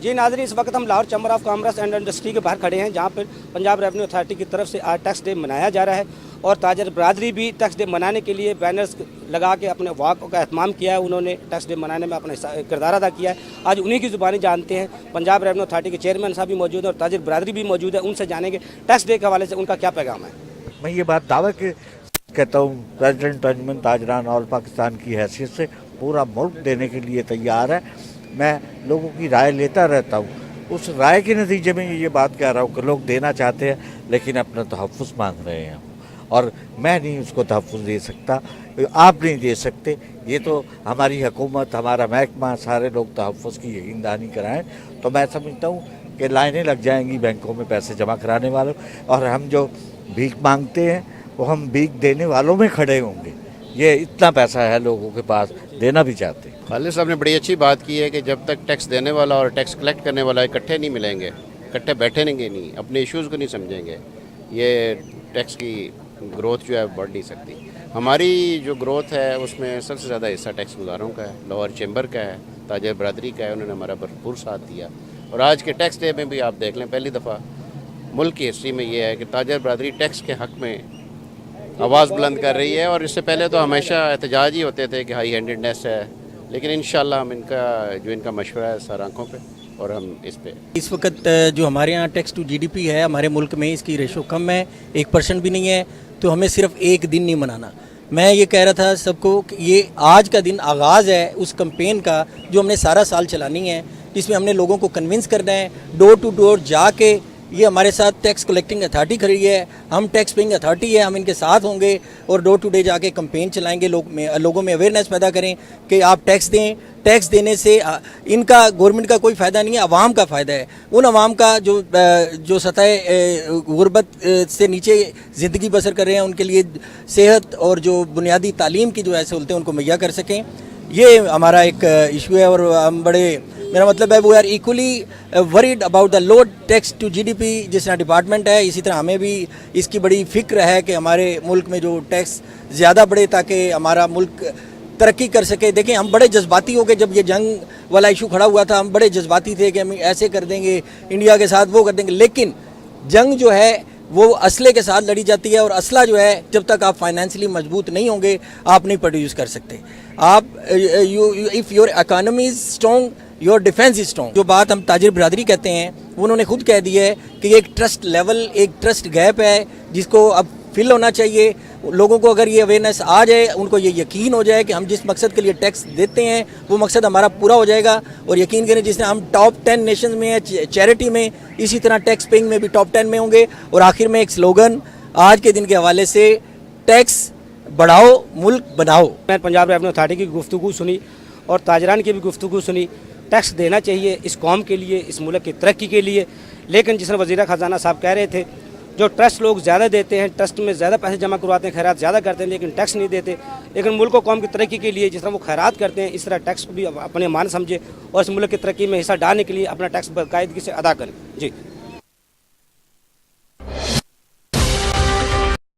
जी नाज़रीन, इस वक्त हम Lahore chamber of commerce and industry के बाहर खड़े हैं, जहां पर पंजाब रेवेन्यू अथॉरिटी की तरफ से आज टैक्स डे मनाया जा रहा है और ताजर बरादरी भी टैक्स डे मनाने के लिए बैनर्स लगा के अपने वॉक का एहतमाम किया है। उन्होंने टैक्स डे मनाने में अपना किरदार अदा किया है। आज उन्हीं की ज़ुबानी जानते हैं। पंजाब रेवेन्यू अथॉरिटी के चेयरमैन साहब भी मौजूद हैं और ताजर बरादरी भी मौजूद है। उनसे जानेंगे टैक्स डे के हवाले से उनका क्या पैगाम है। मैं ये बात दावा के कहता हूँ, प्रेसिडेंट अंजुमन ताजरान ऑल पाकिस्तान की हैसियत से पूरा मुल्क देने के लिए तैयार है। मैं लोगों की राय लेता रहता हूँ, उस राय के नतीजे में ये बात कह रहा हूँ कि लोग देना चाहते हैं लेकिन अपना तहफ़्फ़ुज़ मांग रहे हैं और मैं नहीं उसको तहफ़्फ़ुज़ दे सकता, आप नहीं दे सकते। ये तो हमारी हुकूमत, हमारा महकमा, सारे लोग तहफ़्फ़ुज़ की यकीन दहानी कराएँ तो मैं समझता हूँ कि लाइनें लग जाएंगी बैंकों में पैसे जमा कराने वालों, और हम जो भीख मांगते हैं वो हम भीख देने वालों में खड़े होंगे। ये इतना पैसा है लोगों के पास, देना भी चाहते हैं। खालिद साहब ने बड़ी अच्छी बात की है कि जब तक टैक्स देने वाला और टैक्स कलेक्ट करने वाला इकट्ठे नहीं मिलेंगे, इकट्ठे बैठेंगे नहीं, अपने इश्यूज़ को नहीं समझेंगे, ये टैक्स की ग्रोथ जो है बढ़ नहीं सकती। हमारी जो ग्रोथ है उसमें सबसे ज़्यादा हिस्सा टैक्स गुजारों का है, लाहौर चैम्बर का है, ताजर बरादरी का है। उन्होंने हमारा भरपूर साथ दिया और आज के टैक्स डे में भी आप देख लें, पहली दफ़ा मुल्क की हिस्ट्री में ये है कि ताजर बरादरी टैक्स के हक़ में आवाज़ बुलंद कर रही है। और इससे पहले तो हमेशा एहतजाज ही होते थे कि हाई हैंडेडनेस है, लेकिन इंशाल्लाह हम इनका मशवरा है सर आँखों पे और हम इस पे इस वक्त जो हमारे यहाँ टैक्स टू जीडीपी है हमारे मुल्क में, इसकी रेशो कम है, 1% भी नहीं है। तो हमें सिर्फ एक दिन नहीं मनाना। मैं ये कह रहा था सबको कि ये आज का दिन आगाज़ है उस कैंपेन का जो हमने सारा साल चलानी है, जिसमें हमने लोगों को कन्विंस करना है, डोर टू डोर जाके। ये हमारे साथ टैक्स कलेक्टिंग अथॉरिटी खड़ी है, हम टैक्स पेइंग अथॉरिटी है, हम इनके साथ होंगे और डोर टू डे जाके कैंपेन चलाएंगे, लोगों में अवेयरनेस पैदा करें कि आप टैक्स दें। टैक्स देने से इनका गवर्नमेंट का कोई फ़ायदा नहीं है, आवाम का फ़ायदा है। उन आवाम का जो सतह गुरबत से नीचे ज़िंदगी बसर कर रहे हैं, उनके लिए सेहत और जो बुनियादी तालीम की जो है सहूलतें उनको मुहैया कर सकें, ये हमारा एक इशू है। और हम मेरा मतलब है वो are equally worried about the low tax to GDP. जिस तरह डिपार्टमेंट है, इसी तरह हमें भी इसकी बड़ी फ़िक्र है कि हमारे मुल्क में जो टैक्स ज़्यादा बढ़े ताकि हमारा मुल्क तरक्की कर सके। देखें, हम बड़े जज्बाती हो गए जब ये जंग वाला इशू खड़ा हुआ था, हम बड़े जज्बाती थे कि हम ऐसे कर देंगे इंडिया के साथ, वो कर देंगे। लेकिन जंग जो है वो असले के साथ लड़ी जाती है और असला जो है जब तक आप फाइनेंशियली मजबूत नहीं होंगे आप नहीं प्रोड्यूस कर सकते। आप if your economy is strong, your defence is strong. जो बात हम ताजिर बरादरी कहते हैं वो उन्होंने खुद कह दी है कि ये एक ट्रस्ट लेवल, एक ट्रस्ट गैप है जिसको अब फिल होना चाहिए। लोगों को अगर ये अवेयरनेस आ जाए, उनको ये यकीन हो जाए कि हम जिस मकसद के लिए टैक्स देते हैं वो मकसद हमारा पूरा हो जाएगा। और यकीन करें, जिसने हम टॉप 10 नेशन में है चैरिटी में, इसी तरह टैक्स पेइंग में भी टॉप 10 में होंगे। और आखिर में एक स्लोगन आज के दिन के हवाले से, टैक्स बढ़ाओ मुल्क बनाओ। मैं पंजाब रेवेन्यू अथॉरिटी की गुफ्तगू सुनी और ताजरान की भी गुफ्तगू सुनी। टैक्स देना चाहिए इस कौम के लिए, इस मुल्क की तरक्की के लिए। लेकिन जिस तरह वज़ीर ख़जाना साहब कह रहे थे, जो ट्रस्ट लोग ज़्यादा देते हैं, ट्रस्ट में ज़्यादा पैसे जमा करवाते हैं, खैरात ज़्यादा करते हैं लेकिन टैक्स नहीं देते। लेकिन मुल्क और कौम की तरक्की के लिए जिस तरह वो खैरात करते हैं, इस तरह टैक्स को भी अपने मान समझे और इस मुल्क की तरक्की में हिस्सा डालने के लिए अपना टैक्स बाकायदगी से अदा करें। जी।